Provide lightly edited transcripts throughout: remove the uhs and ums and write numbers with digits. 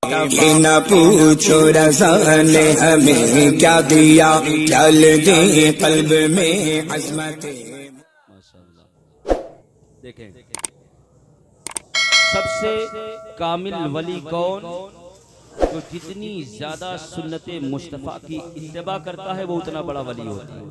कभी न पूछो रज़ा ने हमें क्या दिया, चल दी कल्ब में अज़मत। देखें सबसे कामिल वली कौन, जो जितनी ज्यादा सुन्नते मुस्तफ़ा की इत्तिबा करता है वो उतना बड़ा वली होता है।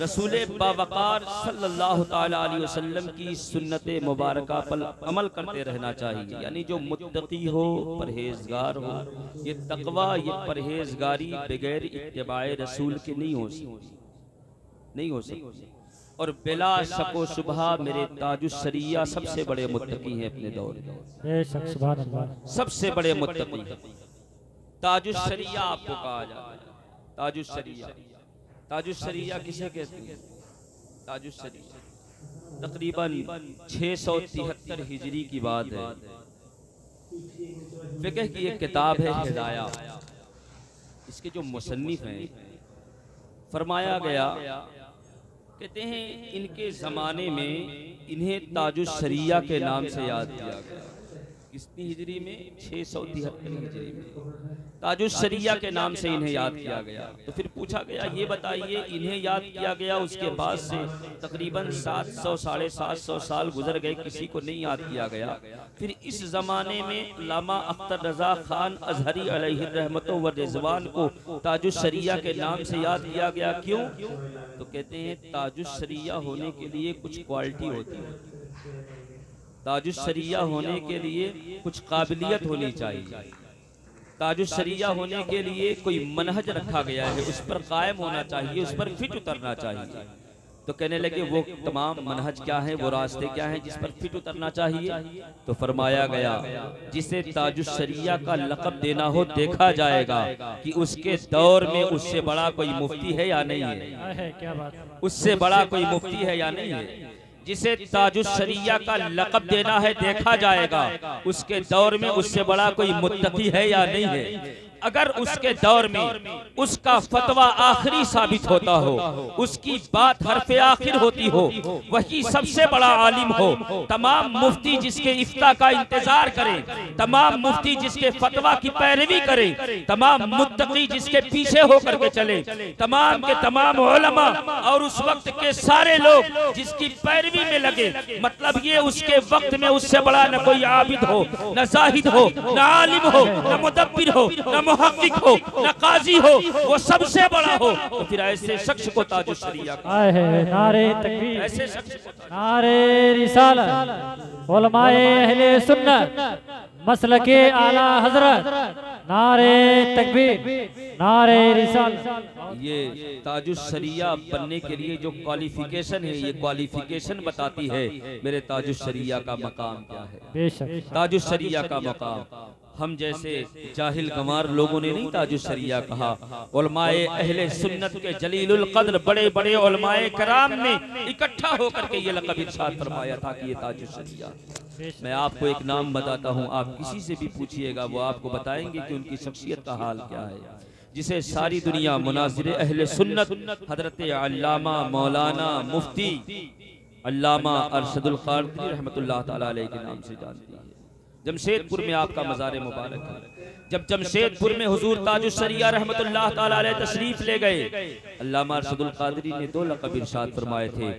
रसूल बावकार सल्लल्लाहु ताला अलैहि वसल्लम की सुन्नते मुबारका पर अमल करते रहना चाहिए। यानी जो मुत्तकी हो, परहेजगार हो, ये तकवा, ये परहेजगारी बगैर इत्तिबाए रसूल के नहीं हो सकती। और बिला शको शुबहा मेरे ताजुस्सरिया सबसे बड़े मुत्तकी हैं अपने दौर में, सबसे बड़े मुत्तकी। ताजुस्सरिया आपको कहा जाता है। ताजुस्सरिया, ताजुस्सरिया किसे कहते हैं? ताजुस्सरिया तकरीबन 673 हिजरी की बात है। फिक़ह की एक किताब है हिदाया। इसके जो मुसन्निफ हैं, फरमाया गया, कहते हैं इनके ज़माने में इन्हें ताजुस्सरिया के नाम से याद किया गया। कितनी हिजरी में? 673 हिजरी में ताजुस्सरिया के नाम से इन्हें याद किया गया। तो फिर पूछा गया, ये बताइए इन्हें याद किया गया, उसके बाद से तकरीबन 700 साढ़े 700 साल गुजर गए, किसी को नहीं याद किया गया। फिर इस ज़माने में अल्लामा अख्तर रज़ा खान अज़हरी अलैहि रहमतो व रिज़वान को ताजुस्सरिया के नाम से याद किया गया। क्यों? तो कहते हैं ताजुस्सरिया होने के लिए कुछ क्वालिटी होती है, ताजुस्सरिया होने के लिए कुछ काबिलियत होनी चाहिए, ताजुस्सरिया होने के लिए कोई मनहज रखा गया है, उस पर कायम होना चाहिए, उस पर फिट उतरना चाहिए। तो कहने लगे वो तमाम मनहज क्या है, वो रास्ते क्या हैं जिस पर फिट उतरना चाहिए? तो फरमाया गया, जिसे ताजुस्सरिया का लक़ब देना हो, देखा जाएगा कि उसके दौर में उससे बड़ा कोई मुफ्ती है या नहीं है, उससे बड़ा कोई मुफ्ती है या नहीं है। जिसे ताजुस्सरिया का लक़ब देना है, देखा जाएगा उसके दौर में उससे बड़ा कोई मुत्तकी है या नहीं है। अगर उसके दौर में उसका फतवा आखिरी साबित होता हो, उसकी बात हरफ़े आखिर होती हो, वही सबसे बड़ा आलिम हो, तमाम मुफ्ती जिसके इफ्ता का इंतजार करें, तमाम मुफ्ती जिसके फतवा की पैरवी करें, तमाम मुत्तकी जिसके पीछे होकर के चले, तमाम के तमाम उलमा और उस वक्त के सारे लोग जिसकी पैरवी में लगे, मतलब ये उसके वक्त में उससे बड़ा न कोई आबिद हो, न जाहिद हो, न आलिम हो, न मुदब्बिर हो, न मुहक्किक हो, न काजी हो, वो सबसे बड़ा हो। तो फिर ऐसे शख्स को ताजुस्सरिया, नारे तकबीर, ऐसे शख्स को नारे रिसालत, उलमाए अहले सुन्नत, मसलके आला हजरत, नारे तकबीर, नारे रिसालत। ये ताजुस्सरिया बनने के लिए जो क्वालिफिकेशन है, ये क्वालिफिकेशन बताती है मेरे ताजुस्सरिया का मकाम क्या है। ताजुस्सरिया का मकाम हम जैसे जाहिल गंवार लोगों ने नहीं ताजुस्सरिया कहा, उलमाए अहले सुन्नत के जलीलुल कद्र बड़े बड़े उलमाए कराम ने इकट्ठा होकर के ये लक़ब इरशाद फरमाया था कि ये ताजुस्सरिया। मैं आपको एक नाम बताता हूँ, आप किसी से भी पूछिएगा वो आपको बताएंगे कि उनकी शख्सियत का हाल क्या है, जिसे सारी दुनिया मुनाज़िर अहले सुन्नत हजरत अल्लामा मौलाना मुफ्ती अल्लामा अरशदुल क़ादरी रहमतुल्लाह ताला अलैहि के नाम से जानती है। जमशेदपुर में आपका मज़ार मुबारक है। जब जमशेदपुर में हुजूर ताजुस्सरिया रहमतुल्लाह ताला अलैहि तशरीफ ले गए, अल्लामा अरशदुल क़ादरी ने 2 लक़ब इरशाद फरमाए थे।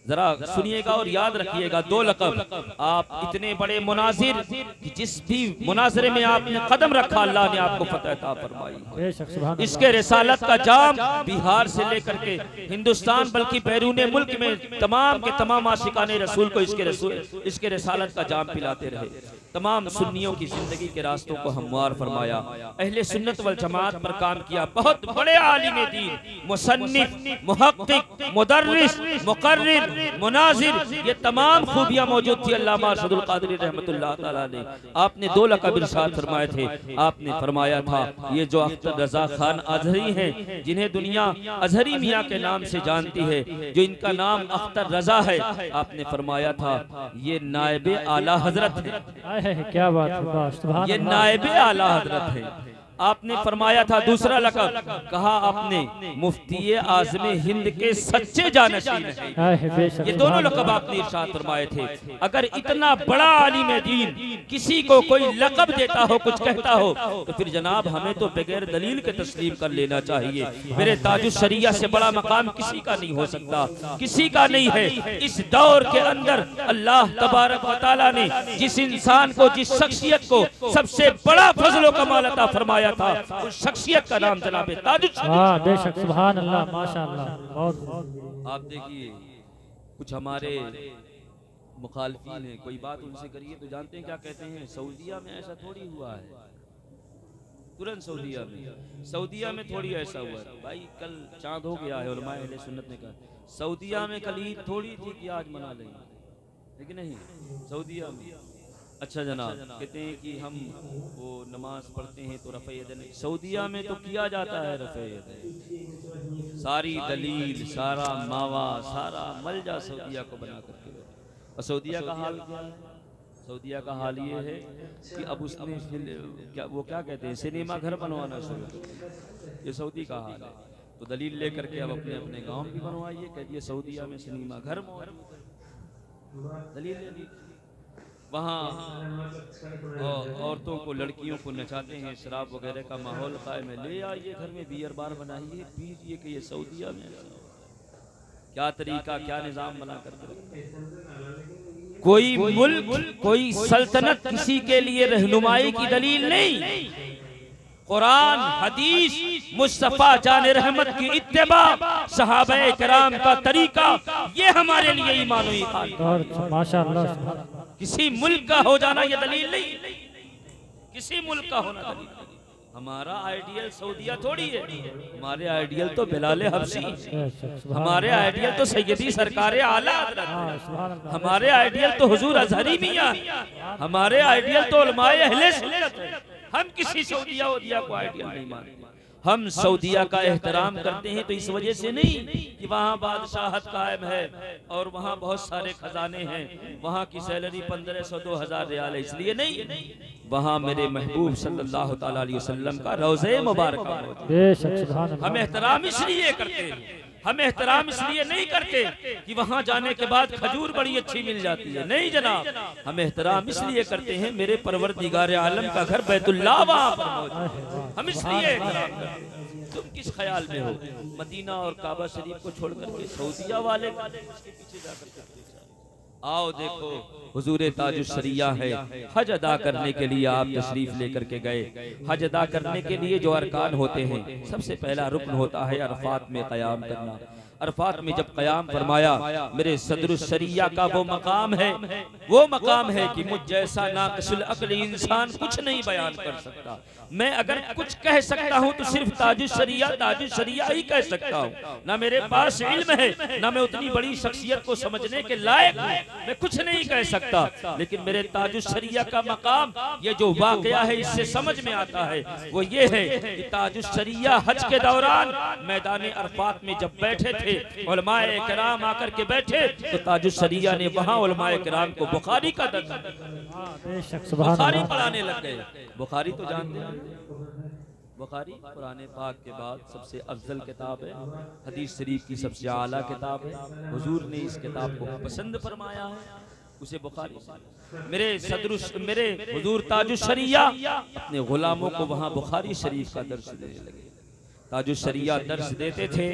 जरा सुनिएगा और याद रखिएगा, 2 लक़ब। आप इतने बड़े मुनाज़िर कि जिस भी मुनाज़रे में आपने कदम रखा, अल्लाह ने आपको फतह अता फरमाई। इसके रिसालत का जाम बिहार से लेकर के हिंदुस्तान बल्कि बैरून मुल्क में तमाम के तमाम आशिकाने रसूल को इसके रिसालत का जाम पिलाते रहे। तमाम सुन्नियों की जिंदगी के रास्तों को हमवार फरमाया, अहले सुन्नत वल जमात पर काम किया। बहुत बड़े आलिम दीन, मुसन्निफ, मुहक्किक, मुदर्रिस, मुकर्रिर, मुनाजिर, ये तमाम खूबियां मौजूद थी अल्लामा अरशदुल क़ादरी रहमतुल्लाह ताला ने। आपने 2 लक़ब इरशाद फरमाए थे। आपने फरमाया था, ये जो अख्तर रज़ा खान अज़हरी हैं, जिन्हें दुनिया अज़हरी मियाँ के नाम से जानती है, जो इनका नाम अख्तर रज़ा है, आपने फरमाया था ये नायबे आला हजरत है। क्या बात है, ये नायबे आला हजरत है। आपने फरमाया था दूसरा लक़ब, कहा आपने मुफ्ती आज़म हिंद के सच्चे जानशीन हैं। ये दोनों लक़ब आपने इरशाद फरमाए थे। अगर इतना बड़ा आलिम दीन किसी को कोई लक़ब देता हो, कुछ कहता हो, तो फिर जनाब हमें तो बगैर दलील के तस्लीम कर लेना चाहिए। मेरे ताजुश शरिया से बड़ा मकाम किसी का नहीं हो सकता, किसी का नहीं है। इस दौर के अंदर अल्लाह तबारक व तआला ने जिस इंसान को, जिस शख्सियत को सबसे बड़ा फजल कमाल अता फरमाया था, उस शख्सियत का नाम जनाब ताजुश शरीया। बेशक, सुभान अल्लाह, माशाअल्लाह। बहुत आप देखिए कुछ हमारे मुखालिफीन हैं, कोई बात उनसे करिए तो जानते हैं क्या कहते हैं, सऊदिया में ऐसा थोड़ी हुआ है, तुरंत सऊदिया में थोड़ी ऐसा हुआ है। भाई कल चांद हो गया है, उलमाए अहले सुन्नत ने कहा सऊदिया में कल ईद थोड़ी थी कि आज मना लेंगे, लेकिन नहीं, सऊदिया में। अच्छा जनाब, कहते हैं कि हम वो नमाज पढ़ते हैं तो रफ़े यदैन, सऊदिया में तो किया जाता है रफ़े यदैन, सारी दलील, सारा मावा, सारा मलजा सऊदिया को बना करके। और सऊदिया का हाल क्या है? सऊदिया का हाल ये है कि अब उसने वो क्या कहते हैं, सिनेमा घर बनवाना शुरू कर दिया। ये सऊदी का हाल है। तो दलील लेकर के अब अपने अपने गांव भी बनवाइए, कह दिए सऊदिया में सिनेमा घर दलील ले ली। वहाँ औरतों को, लड़कियों को नचाते हैं, शराब वगैरह का माहौल कायम है, ले आइए घर में बियर बार बनाइए, पीजिए। कि ये सऊदिया में क्या तरीका, क्या निज़ाम बना करके। कोई मुल्क, कोई सल्तनत किसी के लिए रहनुमाई की दलील नहीं। कुरान, हदीस, मुस्तफा जाने रहमत की इत्तिबा, सहाबा किराम का तरीका, ये हमारे लिए ईमान और ईमान। माशाअल्लाह। किसी मुल्क का हो जाना ये दलील नहीं, किसी मुल्क का होना दलील नहीं। हमारा आइडियल सऊदिया थोड़ी है, हमारे आइडियल तो बिलाल हबशी, हमारे आइडियल तो सैयदी सरकार आला, हमारे आइडियल तो हुजूर अजहरी मियां, हमारे आइडियल तो उलमाए अहले सुन्नत है। हम किसी सऊदिया को आइडियल नहीं मानते। हम सऊदिया का एहतराम करते हैं तो इस वजह से नहीं कि वहाँ बादशाहत कायम है और वहाँ बहुत सारे खजाने हैं, वहाँ की सैलरी 1500-2000 रियाल है, इसलिए नहीं। वहाँ मेरे महबूब सल्लल्लाहु ताला अलैहि वसल्लम का रोज़े मुबारक। हम एहतराम इसलिए करते हैं, हम एहतराम इसलिए नहीं करते कि वहाँ जाने के बाद खजूर बड़ी अच्छी मिल जाती है, नहीं जनाब। हम एहतराम इसलिए करते हैं मेरे परवरदिगार आलम का घर बैतुल्लाह वहाँ पर मौजूद, हम इसलिए एहतराम करते हैं। तुम किस ख्याल में हो मदीना और काबा शरीफ को छोड़ करके सऊदिया वाले उसके पीछे जाकर? आओ देखो, हुजूर ताजुश शरिया है। हज अदा करने के लिए आप तशरीफ लेकर के गए। हज अदा करने के लिए जो अरकान होते हैं, सबसे पहला रुकन होता है अरफात में क़याम करना। अरफात में जब क़याम फरमाया, मेरे सदरुश शरिया का वो मकाम है कि मुझ जैसा नाक़िसुल अक्ल इंसान कुछ नहीं बयान कर सकता। मैं अगर कुछ कह सकता हूँ तो सिर्फ ताजुश शरिया ही कह सकता हूँ। ना मेरे पास इल्म है, ना मैं उतनी बड़ी शख्सियत को समझने के लायक हूँ, मैं कुछ नहीं कह सकता। लेकिन मेरे ताजुश शरिया का मकाम, ये जो वाक़या है इससे समझ में आता है, वो ये है कि ताजुश शरिया हज के दौरान मैदान अरफात में जब बैठे थे, उलमाए किराम आकर के बैठे, तो ताजुश शरिया ने वहाँ उलमाए किराम को बुखारी का दर्ज, बुखारी पढ़ाने लग गए। बुखारी तो जानते हैं, बुखारी कुरान पाक के बाद सबसे अफजल किताब है, हदीस शरीफ की सबसे आला किताब है। हुजूर ने इस किताब को पसंद फरमाया है, उसे बुखारी। मेरे हुजूर ताजुश शरिया अपने गुलामों को वहाँ बुखारी शरीफ का दर्स देने लगे। ताजुश शरिया दर्स देते थे,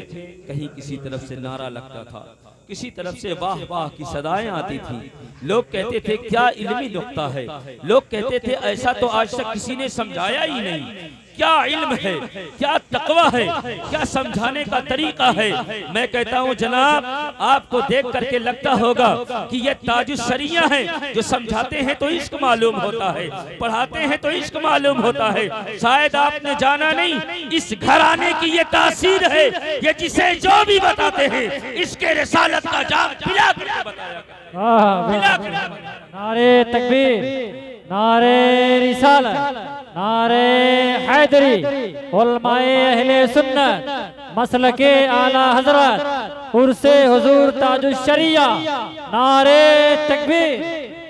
कहीं किसी तरफ से नारा लगता था, किसी तरफ से वाह वाह की सदाएं आती थी। लोग कहते थे क्या इल्मी नुक्ता है, लोग कहते थे ऐसा तो आज तक किसी ने समझाया ही नहीं। क्या इल्म है, क्या तकवा है, क्या समझाने का तरीका है। मैं कहता हूँ जनाब, आपको देख करके लगता होगा कि ये ताजुश शरिया है, जो समझाते हैं तो इश्क मालूम होता है, पढ़ाते हैं तो इश्क मालूम होता है। शायद आपने जाना नहीं, इस घराने की ये तासीर है, ये जिसे जो भी बताते हैं इसके रिसालत का जाम पिला कर बताया। नारे तकबीर, नारे रिसालत, नारे हैदरी, उलमाए अहले सुन्नत, मसलके आला हजरत, उर्से हुजूर ताजुश शरिया, नारे तकबीर,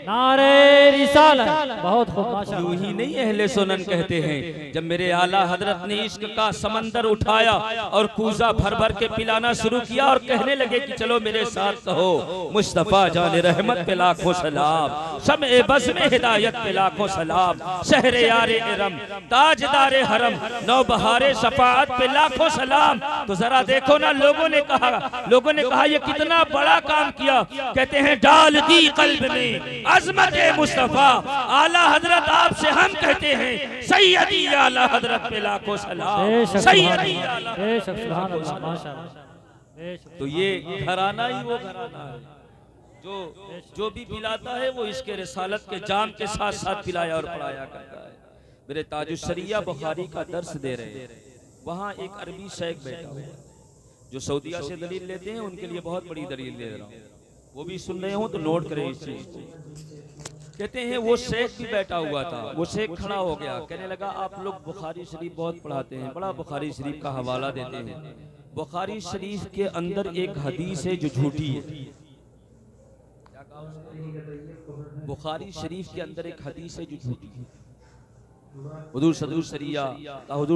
नारे रिसालत। बहुत खूब माशाअल्लाह। यूं ही नहीं अहले सुनन कहते हैं, जब मेरे आला हजरत ने इश्क का समंदर उठाया और कूजा भर भर के पिलाना शुरू किया और कहने लगे कि चलो मेरे साथ कहो मुस्तफा जान रहमत पे लाखों सलाम, शम्ए बज़्म में हिदायत पे लाखों सलाम, शहरे यारे इरम ताजदारे हरम नौबहारे शफाअत पे लाखों सलाम। तो जरा देखो ना, लोगों ने कहा ये कितना बड़ा काम किया। कहते हैं डाल दी कल्ब में अजमत मुस्तफा, आला हजरत आपसे हम कहते हैं सैयदी आला हजरत पे लाखों सलाम, सैयदी आला। तो ये घराना ही वो घराना है जो भी पिलाता है वो इसके रिसालत के जाम के साथ साथ पिलाया और पढ़ाया करता है। मेरे ताजुश्शरिया बुखारी का दर्स दे रहे हैं, वहाँ एक अरबी शेख बैठा हुआ जो सऊदीया से दलील लेते हैं, उनके लिए बहुत बड़ी दलील ले रहा हूँ, वो भी सुन रहे हो तो नोट करें इस चीज को। कहते हैं वो शेख भी बैठा हुआ था, वो शेख खड़ा हो गया, कहने लगा आप लोग बुखारी शरीफ बहुत पढ़ाते हैं, बड़ा बुखारी शरीफ का हवाला देते हैं, बुखारी शरीफ के अंदर एक हदीस है जो झूठी है। बुखारी शरीफ के अंदर एक हदीस है जो झूठी है। हुजूर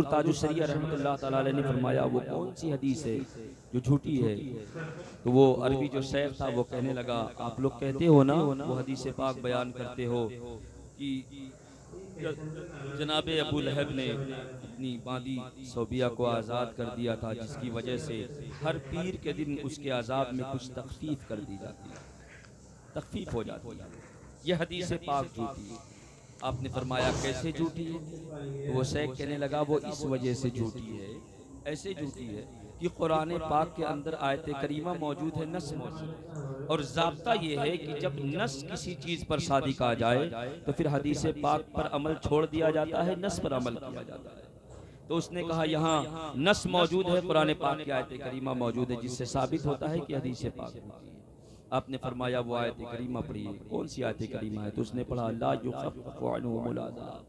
ताजुश्शरिया रहमतुल्लाह तआला अलैहि ने फरमाया वो कौन सी हदीस है जो झूठी है। तो वो अरबी जो शेख था वो कहने लगा आप लोग कहते हो ना वो हदीस पाक बयान करते हो कि जनाब अबू लहब ने अपनी बांदी सोबिया को आज़ाद कर दिया था, जिसकी वजह से हर पीर के दिन उसके अजाब में कुछ तखफीफ कर दी जाती है, तखफीफ हो जाती है। यह हदीस पाक झूठी है। आपने फरमाया कैसे झूठी है? तो वो शेख कहने लगा वो इस वजह से झूठी है, ऐसे झूठी है कि कुरान पाक के अंदर आयत करीमा मौजूद है, नस मौजूद है, और ज़ाब्ता ये है कि जब नस किसी चीज़ पर सादिक आ जाए तो फिर हदीस पाक पर अमल छोड़ दिया जाता है, नस पर अमल किया जाता है। तो उसने कहा यहाँ नस मौजूद है, कुरान पाक की आयत करीमा मौजूद है, जिससे साबित होता है कि हदीस पाक झूठी है। आपने फरमाया वो आयत करीमा पढ़ी, कौन सी आयत करीमा है? तो उसने पढ़ा ला युखफ़फ़ु अन्हुमुल अज़ाब।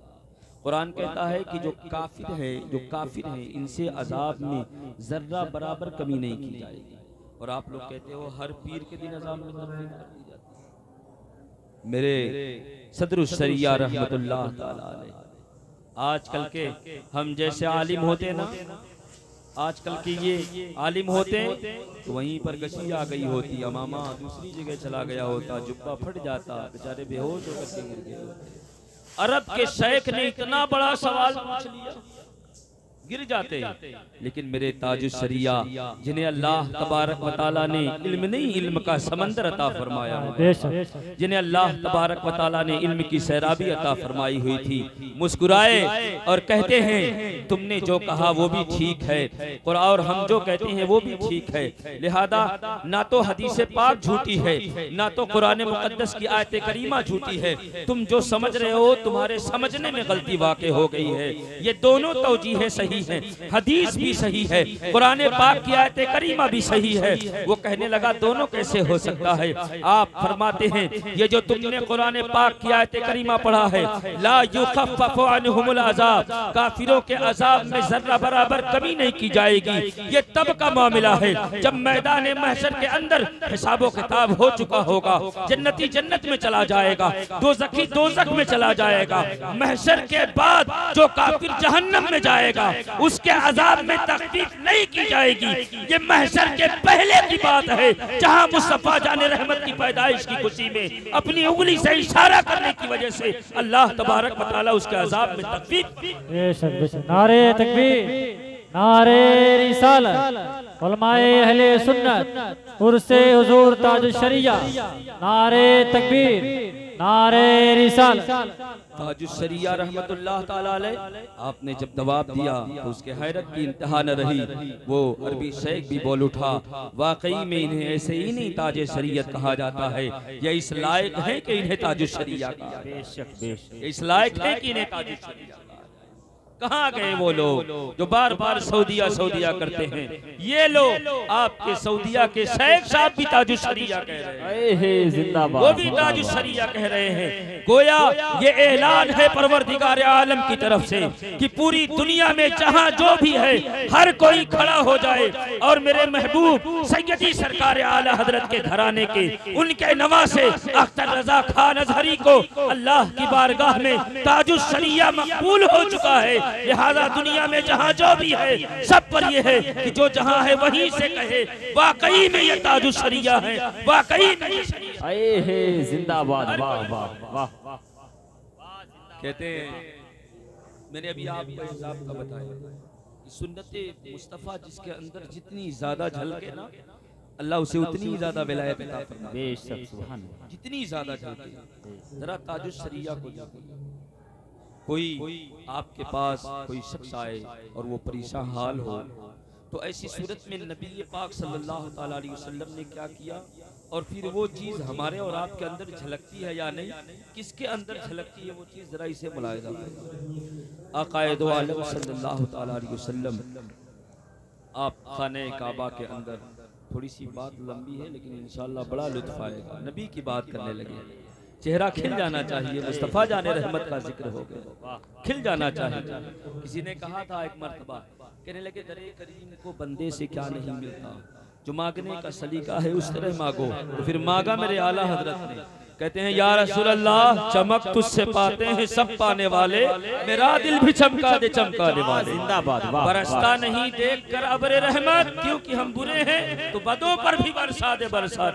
कुरान कहता है कि जो काफिर हैं इनसे अजाब में जर्रा बराबर कमी नहीं की जाएगी, और आप लोग कहते हो हर पीर के दिन अजाब में तखफीफ कर दी जाती है। मेरे सदरुश्शरिया रहमतुल्लाह तआला अलैह, आजकल के हम जैसे आलिम होते ना, आजकल के ये आलिम होते तो वहीं पर गशी आ गई होती, अमामा दूसरी जगह चला गया होता, जुब्बा फट जाता, बेचारे बेहोश होकर के गिर गए होते। अरब के शेख ने इतना बड़ा सवाल पूछ लिया, गिर जाते। लेकिन मेरे ताजुश्शरिया जिन्हें अल्लाह तबारक व तआला ने इल्म नहीं इल्म का समंदर अता फरमाया, जिन्हें अल्लाह तबारक व तआला ने इल्म की सैराबी अता फरमाई हुई थी, मुस्कुराए और कहते हैं तुमने जो कहा वो भी ठीक है और हम जो कहते हैं वो भी ठीक है। लिहाजा ना तो हदीस पाक झूठी है, ना तो कुरान मुकद्दस की आयत करीमा झूठी है। तुम जो समझ रहे हो तुम्हारे समझने में गलती वाक़ई हो गई है। ये दोनों तौजीहें सही है, हदीस भी सही है, कुरान पाक की आयत करीमा भी सही है। वो कहने लगा दोनों कैसे हो सकता है? आप फरमाते हैं ये जो तुमने कुरान पाक की आयत करीमा पढ़ा है, ला युखफ़फ़ु अन्हुमुल अज़ाब, काफिरों के अजाब में जर्रा बराबर कमी नहीं की जाएगी। ये तब का मामला है जब मैदान महशर के अंदर हिसाबो किताब हो चुका होगा, जन्नती जन्नत में चला जाएगा, दोज़खी दोज़ख में चला जाएगा। महशर के बाद जो काफिर जहन्नम में जाएगा उसके अजाब में तखफीफ नहीं की जाएगी। ये महशर के पहले की बात है, जहां मुस्तफा जाने रहमत की पैदाइश की खुशी में अपनी उंगली से इशारा करने की वजह से अल्लाह तबारक व तआला उसके अजाब में तखफीफ। नारे तकबीर, नारे रिसालत, उलमाए अहले सुन्नत, उर्से हुजूर ताजुश्शरिया, नारे तकबीर, नारे रिसालत। ताजुश्शरिया रहमतुल्लाह ताला अलैह, आपने जब जवाब दिया तो उसके हैरत की इंतहा न रही। वो अरबी शेख भी बोल उठा, वाकई में इन्हें ऐसे ही नहीं ताजे शरीयत कहा जाता है, ये इस लायक है कि इन्हें ताजुश्शरिया कहा। बेशक इस लायक है कि इन्हें ताजुश्शरिया। कहाँ गए वो लोग जो बार बार सऊदिया सऊदिया करते हैं? ये लोग आपके सऊदिया के शेख साहब भी ताजुश्शरिया कह रहे हैं, जिंदाबाद, वो भी ताजुश्शरिया कह रहे हैं। गोया ये ऐलान है परवरदिगार आलम की तरफ से कि पूरी दुनिया में जहां जो भी है हर कोई खड़ा हो जाए और मेरे महबूब सैयदी सरकार आला हजरत के घराने के उनके नवासे अख्तर रजा खान अजहरी को अल्लाह की बारगाह में ताजुश शरिया मकबूल हो चुका है। लिहाजा दुनिया में जहां जो भी है सब पर यह है कि जो जहां है वहीं से कहे वाकई में ये ताजुश शरिया है, वाकई में ये शरिया है। जिंदाबाद, वाह वाह वाह। कहते हैं मैंने अभी आपको हिसाब का बताया कि सुन्नते मुस्तफ़ा जिसके अंदर जितनी ज्यादा झलके ना अल्लाह उसे उतनी ज्यादा विलायत अता फरमाता है। बेशक सुभान अल्लाह। जितनी ज्यादा झलके जरा ताजुश शरिया को देखो। कोई आपके पास कोई शख्स आए और वो परेशान हाल हो तो ऐसी सूरत में नबी पाक सल्लल्लाहु ताला अलैहि वसल्लम ने क्या किया और फिर वो चीज़ हमारे और आपके अंदर झलकती है या नहीं, किसके अंदर झलकती है वो चीज़ जरा इसे मुलाहिजा करें। आक़ाए दो आलम सल्लल्लाहु ताला अलैहि वसल्लम आप खाने काबा के अंदर, थोड़ी सी बात लंबी है लेकिन इंशाअल्लाह बड़ा लुत्फ आएगा। नबी की बात करने लगे, चेहरा खिल जाना चाहिए। मुस्तफ़ा जाने रहमत का जिक्र हो गया, खिल जाना चाहिए। किसी ने कहा था एक मर्तबा, कहने लगे दरे करीम को बंदे से क्या नहीं मिलता, जो मांगने का सलीका है उस तरह मांगो। तो फिर मांगा मेरे आला हजरत ने, कहते हैं या रसूल अल्लाह चमक तुझसे पाते हैं सब पाने वाले, मेरा दिल भी चमका दे चमकाने वाले। जिंदाबाद, बरसता नहीं देख कर अबरे रहमत, क्योंकि हम बुरे हैं तो बदों पर भी बरसा दे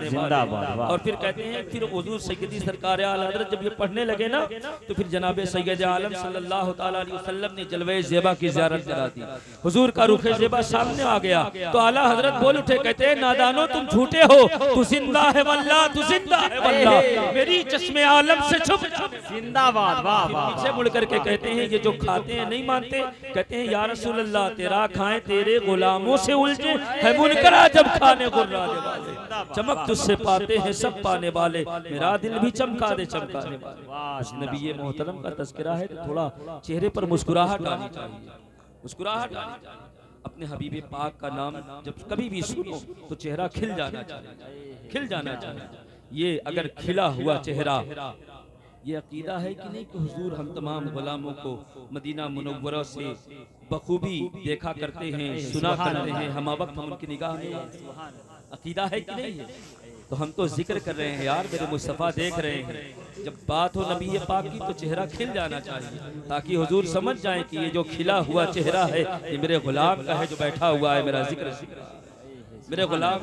जिंदाबाद। और फिर कहते हैं फिर हुजूर सैयदी सरकार आला हज़रत जब ये पढ़ने लगे ना तो फिर जनाब सैयद आलम सल्लल्लाहु ताला अलैहि वसल्लम ने जलवे ज़ेबा की ज़ियारत करा दी। हुजूर का रुखे ज़ेबा सामने आ गया तो आला हज़रत बोल उठे, कहते हैं नादानो तुम झूठे हो, तू जिंदा है वल्लाह, तू जिंदा है वल्लाह, मेरी चश्मे आलम से छुप। जिंदाबाद, वाह वाह। पीछे मुड़ करके कहते हैं ये जो खाते हैं नहीं मानते, कहते हैं या रसूल अल्लाह तेरा खाएं तेरे गुलामों से उलझे है मुनकरा जब खाने गुर्राने वाले, चमक तुझसे पाते हैं सब पाने वाले, मेरा दिल भी चमका दे चमकाने वाले। नबी मोहतरम का तज़किरा है तो थोड़ा चेहरे पर मुस्कुराहट आनी चाहिए, मुस्कुराहट आनी चाहिए। अपने हबीब पाक का नाम जब कभी भी सुनो तो चेहरा खिल जाना चाहिए, खिल जाना चाहिए। ये अगर खिला हुआ चेहरा, ये अकीदा है कि नहीं कि हुजूर हम तमाम गुलामों को मदीना मुनव्वरा से बखूबी देखा करते हैं, सुना करते हैं, हम वक्त उनकी निगाह में, अकीदा है कि नहीं है? तो हम तो जिक्र कर रहे हैं यार, मेरे मुस्तफ़ा देख रहे हैं। जब बात हो नबी पाक की तो चेहरा खिल जाना चाहिए ताकि हुजूर समझ जाए कि ये जो खिला हुआ चेहरा है ये मेरे गुलाम का है जो बैठा हुआ है, मेरा जिक्र मेरे गुलाम।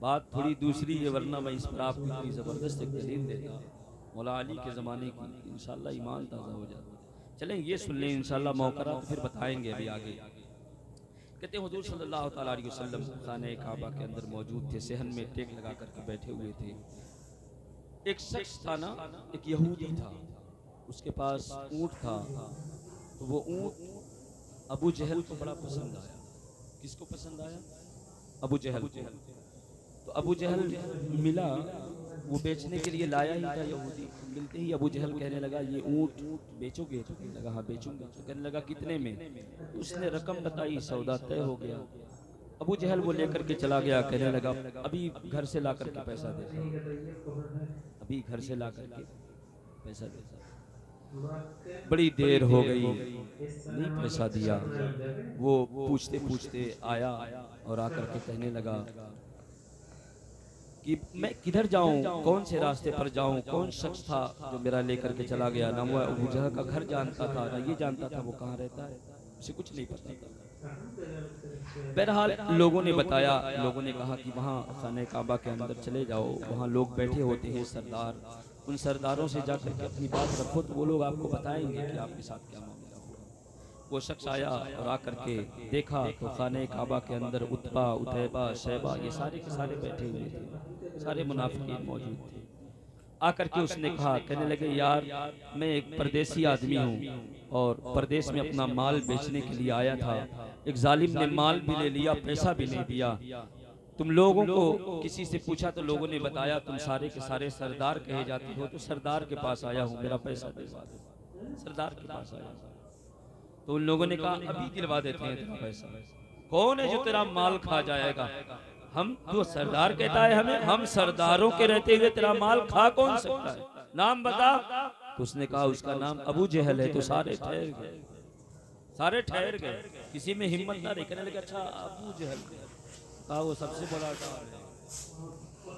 बात थोड़ी दूसरी है वरना मैं इस पर आपको इतनी ज़बरदस्त एक दलील देता, मौला अली के ज़माने की, इंशाल्लाह ईमान ताज़ा हो जाता। चलें ये सुन लें इंशाल्लाह मौका तो फिर बताएंगे अभी आगे। कहते हैं हुजूर सल्लल्लाहु ताला अलैहि वसल्लम खाने काबा के अंदर मौजूद थे, सहन में टेक लगा करके बैठे हुए थे। एक शख्स था ना, एक यहूदी था, उसके पास ऊँट था, तो वो ऊँट अबू जहल को बड़ा पसंद आया। किसको पसंद आया? अबू जहल। तो अबू जहल मिला, वो बेचने के लिए लाया ही था यहूदी। मिलते ही अबू जहल कहने लगा ये ऊँट बेचोगे? तो कहने लगा हाँ बेचूंगा। तो कहने लगा कितने में? उसने रकम बताई, सौदा तय हो गया। अबू जहल वो लेकर के चला गया, कहने लगा अभी घर से ला करके पैसा देता, अभी घर से ला करके पैसा देता। बड़ी देर हो गई, नहीं पैसा दिया। वो पूछते पूछते आया और आकर के कहने लगा कि मैं किधर जाऊं, कौन से रास्ते पर जाऊं? कौन शख्स था जो मेरा लेकर के चला गया? ना वो अबू जहल का घर जानता था, ना ये जानता था वो कहाँ रहता है, उसे कुछ नहीं पता था। बहरहाल लोगों ने बताया, लोगों ने कहा कि वहाँ खाने काबा के अंदर चले जाओ, वहाँ लोग बैठे होते हैं सरदार, उन सरदारों से जाकर के अपनी बात रखो तो वो लोग आपको बताएंगे कि आपके साथ क्या मामला हुआ। वो शख्स आया और आकर के देखा तो खाने काबा के अंदर उत्बा, उतैबा, शैबा ये सारे के सारे बैठे हुए थे, सारे मुनाफिकीन मौजूद थे। आकर के उसने कहा, कहने लगे यार मैं एक परदेसी आदमी हूँ और परदेश में अपना माल बेचने के लिए आया था, एक जालिम ने माल भी ले लिया, पैसा भी नहीं दिया। तुम लोगों को किसी से पूछा तो लोगों ने बताया तुम सारे के सारे सरदार कहे जाते हो, तो सरदार के पास आया हूँ, मेरा पैसा दिलवा दो। सरदार के पास आया तो उन लोगों ने कहा अभी दिलवा देते हैं तेरा पैसा। कौन है जो तेरा माल खा जाएगा? हम तो सरदार कहता है हमें, हम सरदारों के रहते हुए तेरा माल खा कौन सकता है, नाम बता। तो उसने कहा उसका नाम अबू जहल है। तो सारे ठहर गए, सारे ठहर गए, किसी में हिम्मत ना रही। कहने लगे अच्छा अबू जहल, कहा वो सबसे बड़ा डॉन है,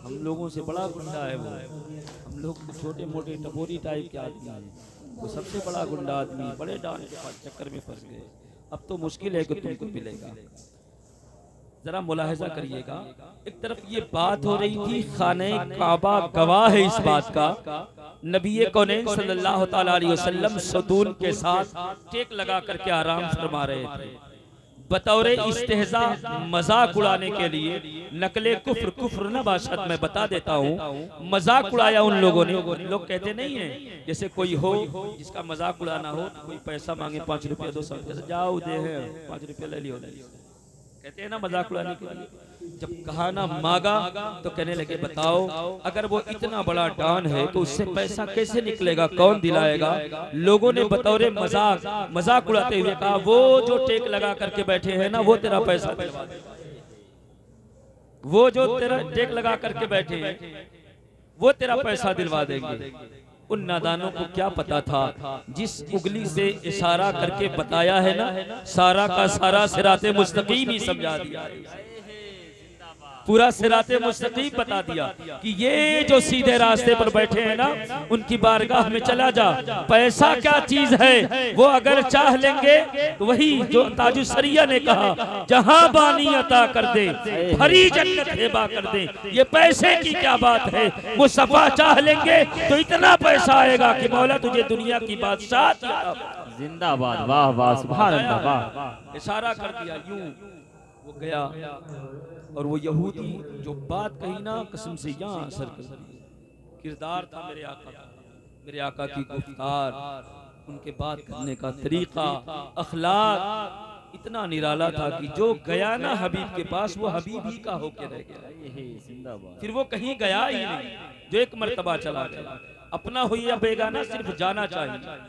हम लोगों से बड़ा गुंडा है वो, हम लोग छोटे मोटे टपोरी टाइप के आदमी हैं, वो सबसे बड़ा गुंडा आदमी, बड़े डॉन के पास चक्कर में फंस गए, अब तो मुश्किल है कि तुमको मिलेगा। जरा मुलाहिजा करिएगा, एक तरफ ये बात हो रही थी, खाने काबा गवाह है इस बात का, नबी कौनैन सल्लल्लाहु ताला अलैहि वसल्लम सतून के साथ टेक लगा करके आराम फरमा रहे थे, बतौरे इस्तेहजा मजाक उड़ाने के लिए। नकले कुफ्र, कुफ्र न बाशत मैं बता देता हूँ, मजाक उड़ाया उन लोगों ने। लोग कहते नहीं है जैसे कोई हो जिसका मजाक उड़ाना हो, कोई पैसा मांगे 5 रुपये 2 रुपये, जाओ दे 5 रुपये ले लियो, कहते हैं ना मजाक उड़ाने के लिए। जब कहा ना मांगा तो कहने लगे बताओ अगर वो इतना बड़ा डॉन है तो उससे पैसा कैसे निकलेगा, कौन दिलाएगा। लोगों ने बतौरे मजाक उड़ाते हुए कहा वो जो टेक लगा करके बैठे हैं ना वो तेरा पैसा दिलवा देगा, वो जो तेरा टेक लगा करके बैठे हैं वो तेरा पैसा दिलवा देंगे। उन नादानों को क्या पता था, जिस उंगली से इशारा करके बताया है ना, सारा का सारा सिराते मुस्तकीम ही समझा दिया, पूरा सिराते मुस्तकीम बता दिया कि ये जो सीधे रास्ते पर बैठे हैं ना उनकी बारगाह में चला जा। पैसा क्या चीज है, वो अगर चाह लेंगे तो वही जो ताजुस्सरिया ने कहा, जहां बानी अता कर दे भरी जन्नत हेबा कर दे, ये पैसे की क्या बात है। वो सफा चाह लेंगे तो इतना पैसा आएगा कि मौला तुझे दुनिया की बादशाह जिंदाबाद, वाह वाह सुभान अल्लाह, वाह। इशारा कर दिया, यूं वो गया और वो यहूदी जो बात कही ना कसम से यहाँ असर कर दी। किरदार था मेरे आका का, मेरे आका की गुफ्तार, उनके बात करने का तरीका, अखलाक इतना निराला था कि जो गया ना हबीब के पास वो हबीब ही का होके रह गया, फिर वो कहीं गया ही नहीं। जो एक मर्तबा चला गया, अपना हो या बेगाना सिर्फ जाना चाहिए।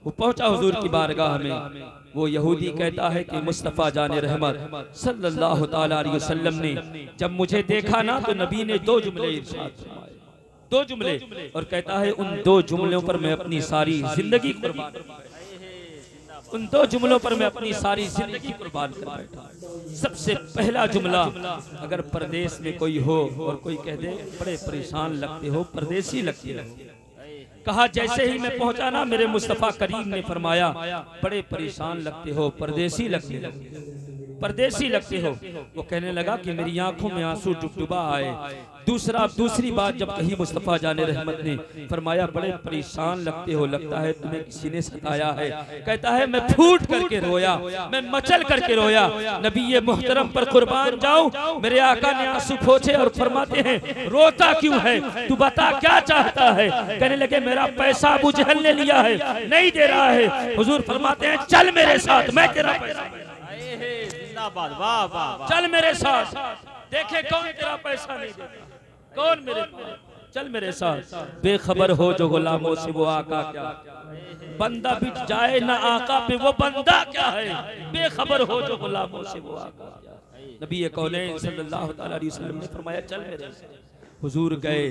वो पहुंचा हुजूर की बारगाह में, वो यहूदी कहता है कि मुस्तफ़ा जाने रहमत सल्लल्लाहु ताला अलैहि वसल्लम ने जब मुझे देखा ना तो नबी ने 2 जुमले इरशाद फरमाए, 2 जुमले, और कहता है उन 2 जुमलों पर मैं अपनी सारी जिंदगी कुर्बान, उन 2 जुमलों पर मैं अपनी सारी जिंदगी कुर्बान कर बैठा। सबसे पहला जुमला, अगर परदेश में कोई हो और कोई कह दे बड़े परेशान लगते हो, परदेसी लगते हो, कहा जैसे ही मैं पहुंचा ना मेरे मुस्तफ़ा करीम ने फरमाया बड़े परेशान लगते हो, परदेसी लगते हो, परदेसी लगते हो। वो कहने लगा कि मेरी आंखों में आंसू डुबडुबा आए। दूसरी बात जब कही मुस्तफ़ा जाने रहमत ने फरमाया बड़े परेशान लगते हो, लगता है तुम्हें किसी ने सताया है। कहता है मैं फूट करके रोया, मैं मचल करके रोया। नबी ये मुहतरम पर कुर्बान जाऊं, मेरे आका ने आंसू पोंछे और फरमाते हैं रोता क्यों है, तू बता क्या चाहता है। कहने लगे मेरा पैसा अबू जहल ने लिया है, नहीं दे रहा है। हुजूर फरमाते हैं चल मेरे साथ, मैं तेरा पैसा, वाह वाह, चल मेरे साथ, देखे कौन तेरा पैसा नहीं देता, कौन मेरे, चल मेरे साथ। बेखबर हो जो गुलामों से वो आका क्या, बंदा बिट जाए ना आका पे वो बंदा क्या है। बेखबर हो जो गुलामों से वो आका क्या। नबी कौनैन सल्लल्लाहु अलैहि वसल्लम ने फरमाया चल मेरे साथ। हुजूर गए,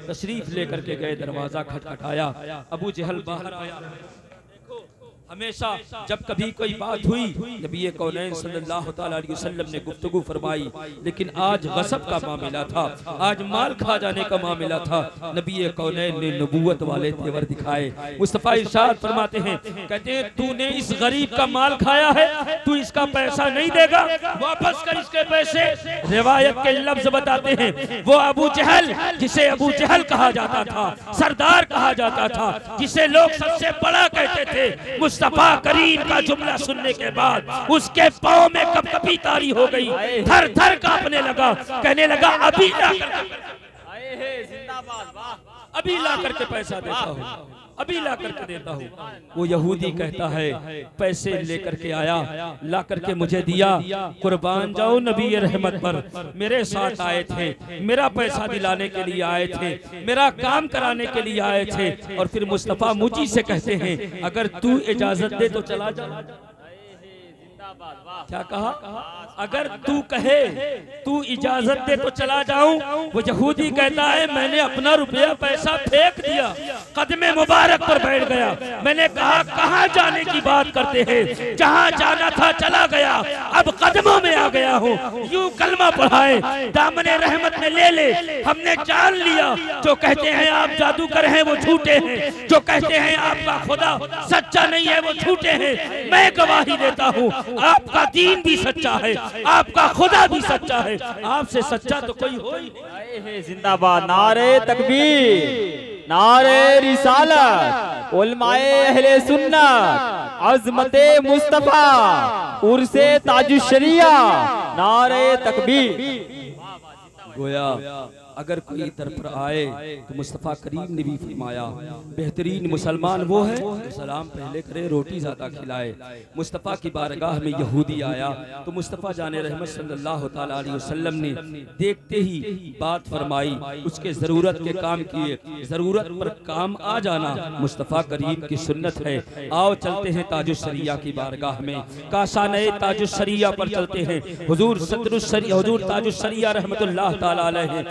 तशरीफ लेकर के गए, दरवाजा खटखटाया, अबू जहल बाहर आया। हमेशा जब कभी कोई बात हुई नबी कौनैन सल्लल्लाहु अलैहि वसल्लम ने गुफ्तगू फरमाई, लेकिन आज गसब का मामला था, आज माल खा जाने का मामला था। नबी कौनैन ने नबूवत वाले तेवर दिखाए। मुस्तफ़ा इरशाद फरमाते हैं, कहते हैं तूने इस गरीब का माल खाया है, तू इसका पैसा नहीं देगा, वापस कर इसके पैसे। रिवायत के लफ्ज बताते हैं वो अबू जहल, जिसे अबू जहल कहा जाता था, सरदार कहा जाता था, जिसे लोग सबसे बड़ा कहते थे, मुस्तफा करीम का जुमला सुनने के बाद उसके पांव में कपकपी तारी हो गई, थर थर कांपने लगा, कहने लगा अभी ला अभी ला करके पैसा देता हूँ, अभी ला करके देता हूँ। वो यहूदी कहता है पैसे लेकर के आया, ला करके मुझे दिया, कुर्बान जाओ नबी रहमत पर, मेरे साथ आए थे, मेरा पैसा दिलाने के लिए आए थे, मेरा काम कराने के लिए आए थे। और फिर मुस्तफ़ा मुझी से कहते हैं अगर तू इजाजत दे तो चला जा। क्या कहा? अगर तू कहे तू इजाजत दे तो चला जाऊं। वो यहूदी कहता है मैंने अपना रुपया पैसा फेंक दिया, कदमे मुबारक पर बैठ गया। मैंने कहा कहां जाने की बात करते हैं, जहां जाना था चला गया, अब कदमों में आ गया हूं। यूं कलमा पढ़ाए, दामने रहमत में ले ले। हमने जान लिया जो कहते हैं आप जादूगर हैं वो झूठे हैं, जो कहते हैं आपका खुदा सच्चा नहीं है वो झूठे हैं। मैं गवाही देता हूँ आपका दीन भी सच्चा है, आपका खुदा भी सच्चा है, आपसे सच्चा तो कोई हो ही नहीं। जिंदाबाद, नारे तकबीर, नारे रिसालत, उलमाए अहले सुन्नत, अज़मते मुस्तफा, उर्से ताजुश्शरिया, नारे तकबीर। गोया अगर कोई दर पर आए तो मुस्तफ़ा करीम ने भी फरमाया बेहतरीन मुसलमान वो है जो सलाम पहले करे, रोटी ज़्यादा खिलाए। मुस्तफ़ा की बारगाह में यहूदी आया तो मुस्तफ़ा जाने रहमत सल्लल्लाहु ताला अलैहि वसल्लम ने देखते ही बात फरमाई, उसके ज़रूरत के काम किए। ज़रूरत पर काम आ जाना मुस्तफ़ा करीम की सुन्नत है। आओ चलते हैं ताजुश्शरिया की बारगाह में, काशाने ताजुश्शरिया पर चलते हैं। हुजूर सदरुश्शरिया, हुजूर ताजुश्शरिया रहमतुल्लाह ताला अलैहि